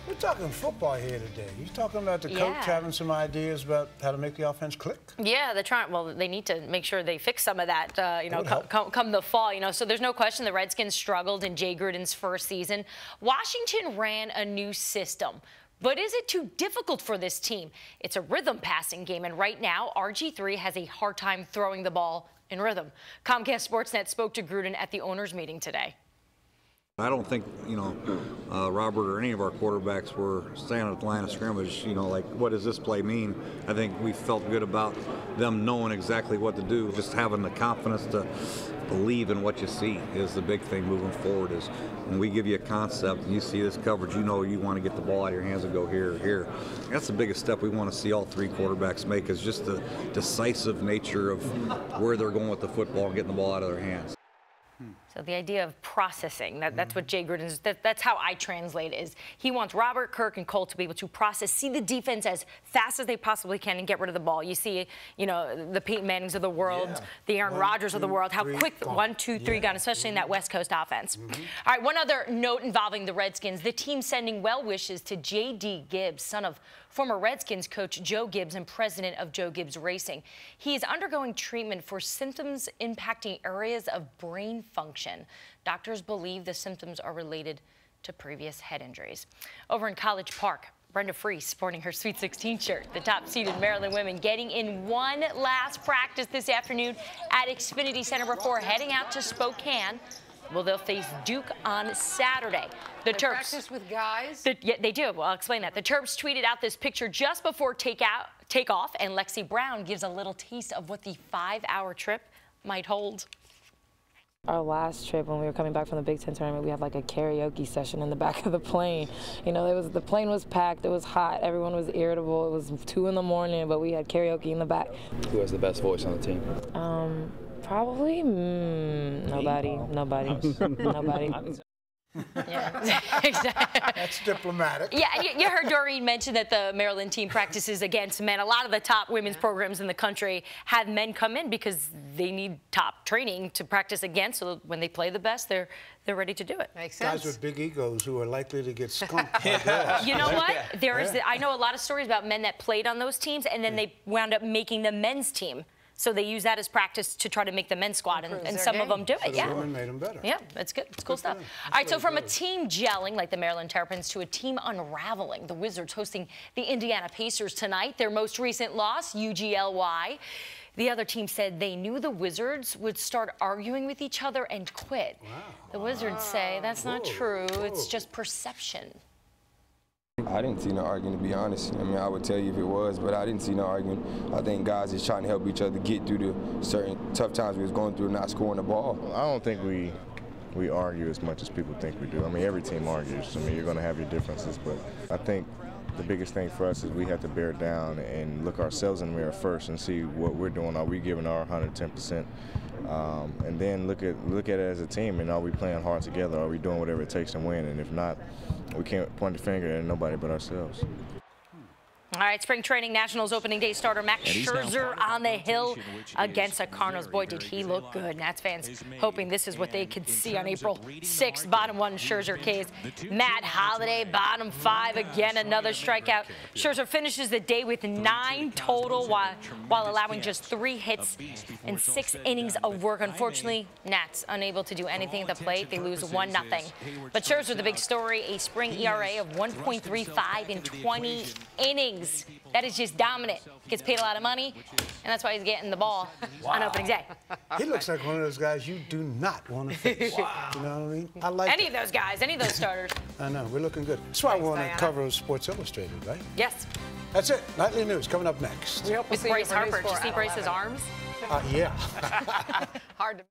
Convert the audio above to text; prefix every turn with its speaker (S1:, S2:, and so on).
S1: We're talking football here today. You talking about the coach having some ideas about how to make the offense click?
S2: Yeah, they're trying. Well, they need to make sure they fix some of that, you know, come the fall. You know, so there's no question the Redskins struggled in Jay Gruden's first season. Washington ran a new system. But is it too difficult for this team? It's a rhythm passing game, and right now, RG3 has a hard time throwing the ball in rhythm. Comcast Sportsnet spoke to Gruden at the owners' meeting today.
S3: I don't think, you know, Robert or any of our quarterbacks were standing at the line of scrimmage, you know, like, what does this play mean? I think we felt good about them knowing exactly what to do. Just having the confidence to believe in what you see is the big thing moving forward. Is when we give you a concept and you see this coverage, you know you want to get the ball out of your hands and go here or here. That's the biggest step we want to see all three quarterbacks make, is just the decisive nature of where they're going with the football and getting the ball out of their hands.
S2: So the idea of processing, that's what Jay Gruden's, that's how I translate it, is he wants Robert, Kirk, and Cole to be able to process, see the defense as fast as they possibly can and get rid of the ball. You see, you know, the Peyton Mannings of the world, the Aaron Rodgers of the world, how quick, 1, 2, 3 gone, especially in that West Coast offense. All right, one other note involving the Redskins, the team sending well wishes to J.D. Gibbs, son of former Redskins coach Joe Gibbs and president of Joe Gibbs Racing. He is undergoing treatment for symptoms impacting areas of brain function. Doctors believe the symptoms are related to previous head injuries. Over in College Park, Brenda Free sporting her Sweet 16 shirt. The top-seeded Maryland women getting in one last practice this afternoon at Xfinity Center before heading out to Spokane. Well, they'll face Duke on Saturday. The Terps
S4: practice with guys?
S2: Yeah, they do. Well, I'll explain that. The Terps tweeted out this picture just before takeoff, and Lexi Brown gives a little taste of what the 5-hour trip might hold.
S5: Our last trip, when we were coming back from the Big Ten tournament, we had like a karaoke session in the back of the plane. You know, the plane was packed, it was hot, everyone was irritable. It was 2 in the morning, but we had karaoke in the back.
S6: Who has the best voice on the team?
S5: Probably nobody.
S2: Yeah, exactly.
S1: That's diplomatic.
S2: Yeah, you heard Doreen mention that the Maryland team practices against men. A lot of the top women's programs in the country have men come in because they need top training to practice against, so when they play the best, they're ready to do it.
S4: Makes sense.
S1: Guys with big egos who are likely to get skunked.
S2: You know what? I know a lot of stories about men that played on those teams, and then they wound up making the men's team. So they use that as practice to try to make the men's squad, and some of them do it.
S1: The women made them better.
S2: Yeah, that's good. It's cool stuff. All right, so from a team gelling like the Maryland Terrapins to a team unraveling, the Wizards hosting the Indiana Pacers tonight. Their most recent loss, UGLY. The other team said they knew the Wizards would start arguing with each other and quit. Wow. The Wizards say that's not true. It's just perception.
S6: I didn't see no arguing, to be honest. I mean, I would tell you if it was, but I didn't see no arguing. I think guys is trying to help each other get through the certain tough times we was going through, not scoring the ball.
S7: I don't think we argue as much as people think we do. I mean, every team argues. I mean, you're going to have your differences, but I think the biggest thing for us is we have to bear down and look ourselves in the mirror first and see what we're doing. Are we giving our 110%? And then look at it as a team, and are we playing hard together? Are we doing whatever it takes to win? And if not, we can't point the finger at nobody but ourselves.
S2: All right, spring training Nationals opening day starter Max Scherzer on the hill against the Cardinals. Boy, did he look good. Nats fans hoping this is what they could see on April 6th. Bottom 1 Scherzer case. Matt Holliday, bottom 5. Again, another strikeout. Scherzer finishes the day with 9 total while allowing just 3 hits and 6 innings of work. Unfortunately, Nats unable to do anything at the plate. They lose 1-0. But Scherzer, the big story, a spring ERA of 1.35 in 20 innings. That is just dominant. Gets paid a lot of money, and that's why he's getting the ball on opening day.
S1: He looks like one of those guys you do not want to face. Wow. You know what I mean? I like
S2: any of those guys, any of those starters.
S1: I know. We're looking good. That's why we want to cover Sports Illustrated, right?
S2: Yes.
S1: That's it. Nightly news coming up next.
S2: With Bryce Harper. Did you see Bryce's arms?
S1: Yeah.
S4: Hard to